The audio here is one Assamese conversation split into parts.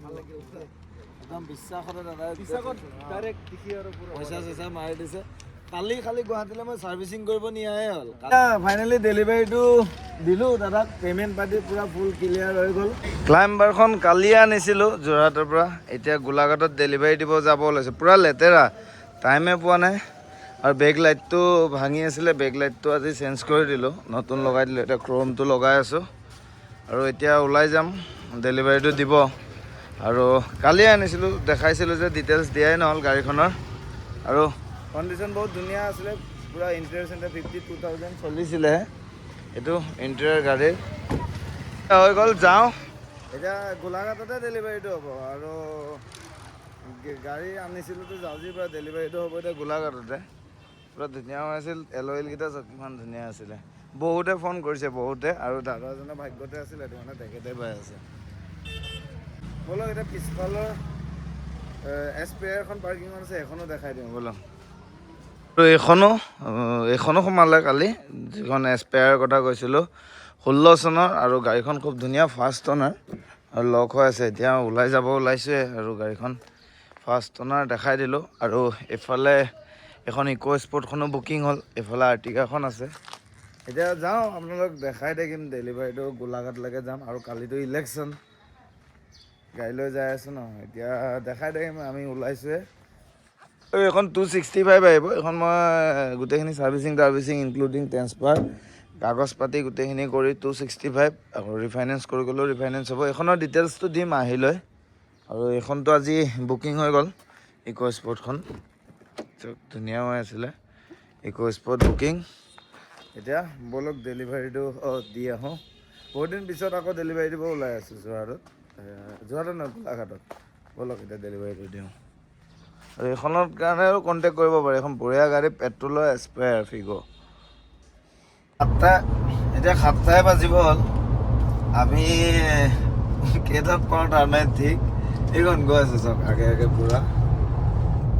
একদম বিশ্বাসতে দাদা পইচা চইচা মাৰি দিছে কালি খালি গুৱাহাটীলৈ মই ছাৰ্ভিচিং কৰিব নিয়াহে হ'ল ফাইনেলি ডেলিভাৰীটো দিলোঁ দাদাক পে'মেণ্ট পাতি পূৰা ফুল ক্লিয়াৰ হৈ গ'ল ক্লাইম্বাৰখন কালিয়ে আনিছিলোঁ যোৰহাটৰ পৰা এতিয়া গোলাঘাটত ডেলিভাৰী দিব যাব ওলাইছোঁ পূৰা লেতেৰা টাইমে পোৱা নাই আৰু বেক লাইটটো ভাঙি আছিলে বেক লাইটটো আজি চেঞ্জ কৰি দিলোঁ নতুন লগাই দিলোঁ এতিয়া ক্ৰমটো লগাই আছোঁ আৰু এতিয়া ওলাই যাম ডেলিভাৰীটো দিব আৰু কালিয়ে আনিছিলোঁ দেখাইছিলোঁ যে ডিটেইলছ দিয়াই নহ'ল গাড়ীখনৰ আৰু কণ্ডিশ্যন বহুত ধুনীয়া আছিলে পূৰা ইণ্টেৰিয়ৰ চেণ্টাৰ 52,000 চলিছিলেহে এইটো ইণ্টেৰিয়ৰ গাড়ীৰ হৈ গ'ল যাওঁ এতিয়া গোলাঘাটতে ডেলিভাৰীটো হ'ব আৰু গাড়ী আনিছিলোঁতো জাউজিৰ পৰা ডেলিভাৰীটো হ'ব এতিয়া গোলাঘাটতে পূৰা ধুনীয়া হৈ আছিল এল'ইলকেইটা চব কিমান ধুনীয়া আছিলে বহুতে ফোন কৰিছে বহুতে আৰু দাদাজনৰ ভাগ্যতে আছিলে সেইটো মানে তেখেতে পাই আছে ব'লক এতিয়া পিছফালৰ এছপিআই এখন পাৰ্কিঙত আছে এখনো দেখাই দিওঁ ব'লক আৰু এইখনো সোমালে কালি যিখন এছপিআইৰ কথা কৈছিলোঁ 16 চনৰ আৰু গাড়ীখন খুব ধুনীয়া ফাৰ্ষ্ট অনাৰ আৰু লক হৈ আছে এতিয়া ওলাই যাব ওলাইছোৱে আৰু গাড়ীখন ফাৰ্ষ্ট অনাৰ দেখাই দিলোঁ আৰু এইফালে এখন ইক' স্পৰ্টখনো বুকিং হ'ল এইফালে আৰ্টিকাখন আছে এতিয়া যাওঁ আপোনালোক দেখাই থাকিম ডেলিভাৰীটো গোলাঘাটলৈকে যাম আৰু কালিতো ইলেকশ্যন গাড়ী লৈ যাই আছোঁ ন এতিয়া দেখাই থাকিম আমি ওলাইছোৱে এইখন 265 আহিব এইখন মই গোটেইখিনি ছাৰ্ভিচিং ইনক্লুডিং ট্ৰেন্সফাৰ কাগজ পাতি গোটেইখিনি কৰি 265 আকৌ ৰিফাইনেন্স কৰি গ'লেও ৰিফাইনেন্স হ'ব এইখনৰ ডিটেইলছটো দিম আহি লৈ আৰু এইখনতো আজি বুকিং হৈ গ'ল ইক' স্পৰ্টখন ধুনীয়া হৈ আছিলে ইক' স্পৰ্ট বুকিং এতিয়া ব'লক ডেলিভাৰীটো দি আহোঁ বহুত দিন পিছত আকৌ ডেলিভাৰী দিব ওলাই আছোঁ যোৰহাটত নহয় গোলাঘাটত ব'লক এতিয়া ডেলিভাৰীটো দিওঁ আৰু এইখনৰ কাৰণেও কণ্টেক্ট কৰিব পাৰে এখন বঢ়িয়া গাড়ী পেট্ৰলৰ এছপিআই ফিগ' এতিয়া 7টাই বাজিব হ'ল আমি কেইটাত পাওঁ তাৰমানে ঠিক এইখন গৈ আছে চাওক আগে আগে পূৰা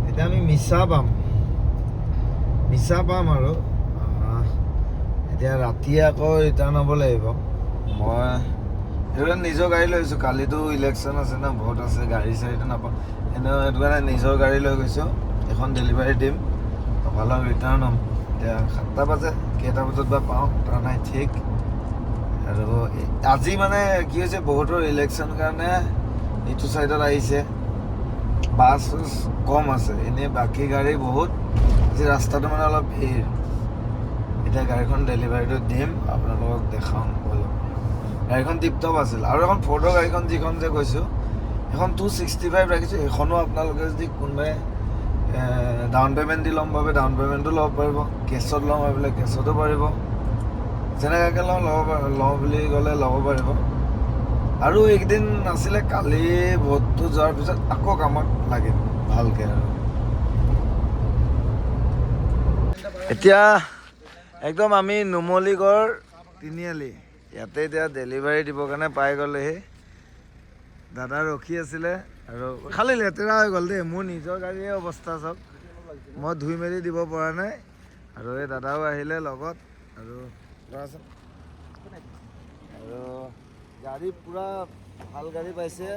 এতিয়া আমি মিছা পাম আৰু এতিয়া ৰাতি আকৌ ৰিটাৰ্ণ হ'ব লাগিব মই সেইটো নিজৰ গাড়ী লৈ গৈছোঁ কালিতো ইলেকশ্যন আছে ন ভোট আছে গাড়ী চাড়ীটো নাপাওঁ সেইটো কাৰণে নিজৰ গাড়ী লৈ গৈছোঁ এখন ডেলিভাৰী দিম ভালক ৰিটাৰ্ণ হ'ম এতিয়া 7টা বাজে কেইটা বজাত বা পাওঁ তাৰ নাই ঠিক আৰু আজি মানে কি হৈছে বহুতৰ ইলেকশ্যন কাৰণে এইটো ছাইডত আহিছে বাছ কম আছে এনেই বাকী গাড়ী বহুত আজি ৰাস্তাটো মানে অলপ ভিৰ এতিয়া গাড়ীখন ডেলিভাৰীটো দিম আপোনালোকক দেখাম অলপ গাড়ীখন টিপটপ আছিল আৰু এখন ফ'ৰ্ডৰ গাড়ীখন যিখন যে কৈছোঁ এখন 265 ৰাখিছোঁ সেইখনো আপোনালোকে যদি কোনোবাই ডাউন পে'মেণ্ট দি ল'ম ভাবে ডাউন পে'মেণ্টো ল'ব পাৰিব কেছত ল'ম ভাবিলে কেছতো পাৰিব যেনেকুৱাকৈ লওঁ বুলি ক'লে ল'ব পাৰিব আৰু এইকেইদিন আছিলে কালি ভোটটো যোৱাৰ পিছত আকৌ কামত লাগিম ভালকৈ আৰু এতিয়া একদম আমি নুমলীগড় তিনিআলি ইয়াতে এতিয়া ডেলিভাৰী দিবৰ কাৰণে পাই গ'লেহি দাদা ৰখি আছিলে আৰু খালি লেতেৰা হৈ গ'ল দেই মোৰ নিজৰ গাড়ীয়ে অৱস্থা চাওক মই ধুই মেলি দিব পৰা নাই আৰু এই দাদাও আহিলে লগত আৰু গাড়ী পূৰা ভাল গাড়ী পাইছে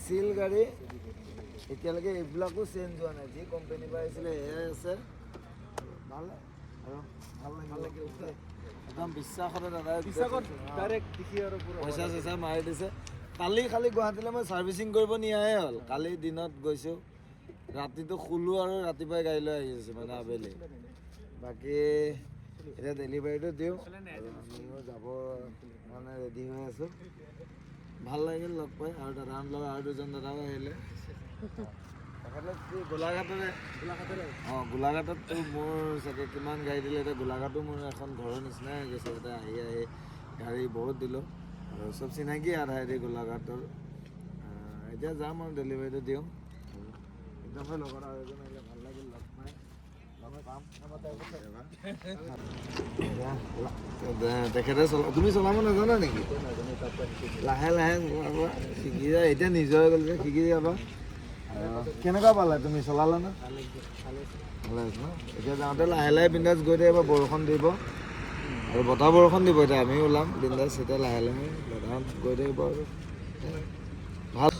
চিল গাড়ী এতিয়ালৈকে এইবিলাকো চেঞ্জ হোৱা নাই যি কোম্পানীৰ পৰা আহিছিলে সেয়াই আছে ভাল আৰু ভাল লাগিল একদম বিশ্বাসতে দাদা পইচা চইচা মাৰি দিছে কালি খালি গুৱাহাটীলৈ মই ছাৰ্ভিচিং কৰিব নিয়াহে হ'ল কালি দিনত গৈছোঁ ৰাতিটো শুলোঁ আৰু ৰাতিপুৱাই গাড়ী লৈ আহি আছোঁ মানে আবেলি বাকী এতিয়া ডেলিভাৰীটো দিওঁ আৰু আমিও যাব মানে ৰেডি হৈ আছোঁ ভাল লাগিল লগ পাই আৰু দাদাহঁতৰ লগত আৰু দুজন দাদাও আহিলে গোলাঘাটততো মোৰ চাগে কিমান গাড়ী দিলে এতিয়া গোলাঘাটো মোৰ এখন ঘৰৰ নিচিনাই হৈ গৈছে এতিয়া আহি গাড়ী বহুত দিলোঁ আৰু চব চিনাকি আধাই গোলাঘাটৰ এতিয়া যাম আৰু ডেলিভাৰীটো দিওঁ একদম লগত আৰু এজন আহিলে ভাল লাগিল লগ পাই তেখেতে তুমি চলাব নাজানা নেকি লাহে লাহে চলাবা শিকি যায় এতিয়া নিজৰ গ'ল যে শিকি যাবা কেনেকুৱা পালা তুমি চলালা না ভালে আছে ন এতিয়া যাওঁতে লাহে লাহে বিন্দাছ গৈ থাকিব বৰষুণ দিব আৰু বতাহ বৰষুণ দিব এতিয়া আমিও ওলাম বিন্দাছ এতিয়া লাহে লাহে দাদাহঁত গৈ থাকিব আৰু ভাল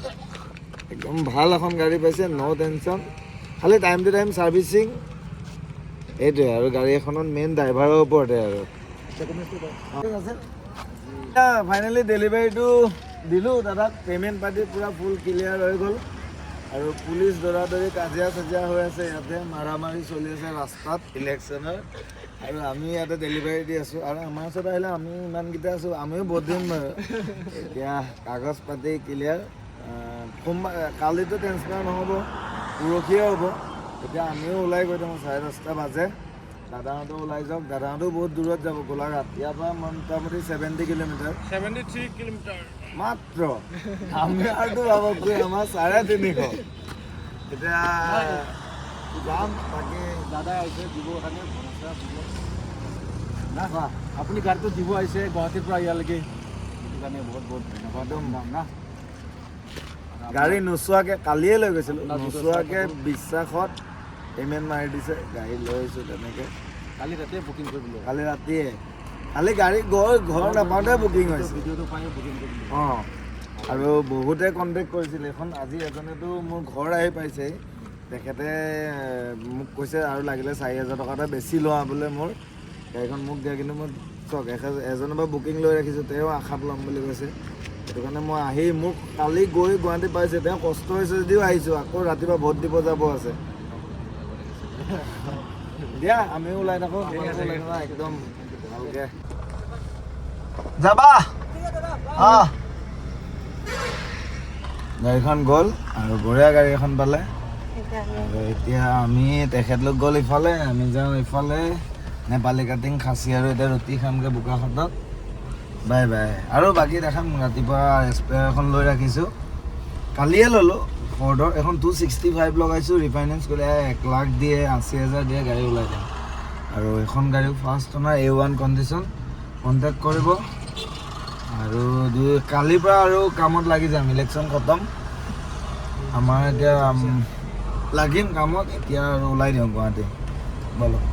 একদম ভাল এখন গাড়ী পাইছে, ন' টেনশ্যন। খালি টাইম টু টাইম ছাৰ্ভিচিং, এইটোৱে আৰু গাড়ী এখনত মেইন ড্ৰাইভাৰৰ ওপৰতে আৰু ফাইনেলি ডেলিভাৰীটো দিলোঁ দাদাক। পে'মেণ্ট পাতি পূৰা ফুল ক্লিয়াৰ হৈ গ'ল আৰু পুলিচ দৌৰাদৌৰি কাজিয়া চাজিয়া হৈ আছে, ইয়াতে মাৰামাৰি চলি আছে ৰাস্তাত ইলেকশ্যনৰ, আৰু আমি ইয়াতে ডেলিভাৰী দি আছোঁ। আৰু আমাৰ ওচৰত আহিলে আমি ইমানকেইটা আছোঁ, আমিও বহুত দিন বাৰু। এতিয়া কাগজ পাতি ক্লিয়াৰ, সোমবাৰ কালিতো ট্ৰেন্সফাৰ নহ'ব, পৰহিয়ে হ'ব। এতিয়া আমিও ওলাই গৈ থাকোঁ, 10:30 বাজে। দাদাহঁতো ওলাই যাওক, দাদাহঁতো বহুত দূৰত যাব, গোলাঘাট। ইয়াৰ পৰা মোটামুটি 70 কিলোমিটাৰ, 73 কিলোমিটাৰ মাত্ৰ। আমি আৰুতো ভাবকগৈ আমাৰ 350। এতিয়া যাম, বাকী দাদা আহিছে দিবৰ কাৰণে না আপুনি গাড়ীটো দিব আহিছে গুৱাহাটীৰ পৰা ইয়ালৈকে, সেইটো কাৰণে বহুত বহুত ধন্যবাদ না। গাড়ী নোচোৱাকৈ কালিয়ে লৈ গৈছিলোঁ, নোচোৱাকৈ বিশ্বাসত পে'মেণ্ট মাৰি দিছে, গাড়ী লৈ আহিছোঁ তেনেকৈ। কালি ৰাতিয়ে বুকিং কৰিলোঁ, কালি ৰাতিয়ে, কালি গাড়ী গৈ ঘৰ নাপাওঁতে বুকিং হৈছে। ভিডিঅ'টো পাই বুকিং কৰিলোঁ। অঁ, আৰু বহুতে কণ্টেক্ট কৰিছিল এইখন। আজি এজনেতো মোৰ ঘৰ আহি পাইছেহি, তেখেতে মোক কৈছে আৰু লাগিলে 4,000 টকা এটা বেছি লোৱা বোলে মোৰ গাড়ীখন মোক দিয়া। কিন্তু মই চাওক, এজনৰ পৰা বুকিং লৈ ৰাখিছোঁ, তেওঁ আশাত ল'ম বুলি কৈছে। সেইটো কাৰণে মই আহি, মোক কালি গৈ গুৱাহাটী পাইছে, তেওঁ কষ্ট হৈছে যদিও আহিছোঁ। আকৌ ৰাতিপুৱা ভোট দিব যাব আছে। দিয়া আমিও ওলাই থাকোঁ, একদম ভালকৈ যাবা। অঁ, গাড়ীখন গ'ল আৰু বঢ়িয়া গাড়ী এখন পালে। আৰু এতিয়া আমি, তেখেতলোক গ'ল ইফালে, আমি যাওঁ ইফালে নেপালী কাটিং খাচী, আৰু এতিয়া ৰুটি খামগৈ বোকাখাটত। Bye bye. আৰু বাকী দেখাম, ৰাতিপুৱা স্প্ৰে এখন লৈ ৰাখিছোঁ, কালিয়ে ল'লোঁ ফৰ্ডৰ এখন 265 লগাইছোঁ। ৰিফাইনেন্স কৰিলে 1 লাখ দিয়ে, 80,000 দিয়ে গাড়ী ওলাই যাম। আৰু এখন গাড়ী ফাৰ্ষ্ট অনাৰ, A1 কণ্ডিশ্যন, কণ্টেক্ট কৰিব। আৰু কালিৰ পৰা আৰু কামত লাগি যাম, ইলেকশ্যন খতম আমাৰ এতিয়া, লাগিম কামত এতিয়া আৰু ওলাই দিওঁ গুৱাহাটী ব'লক।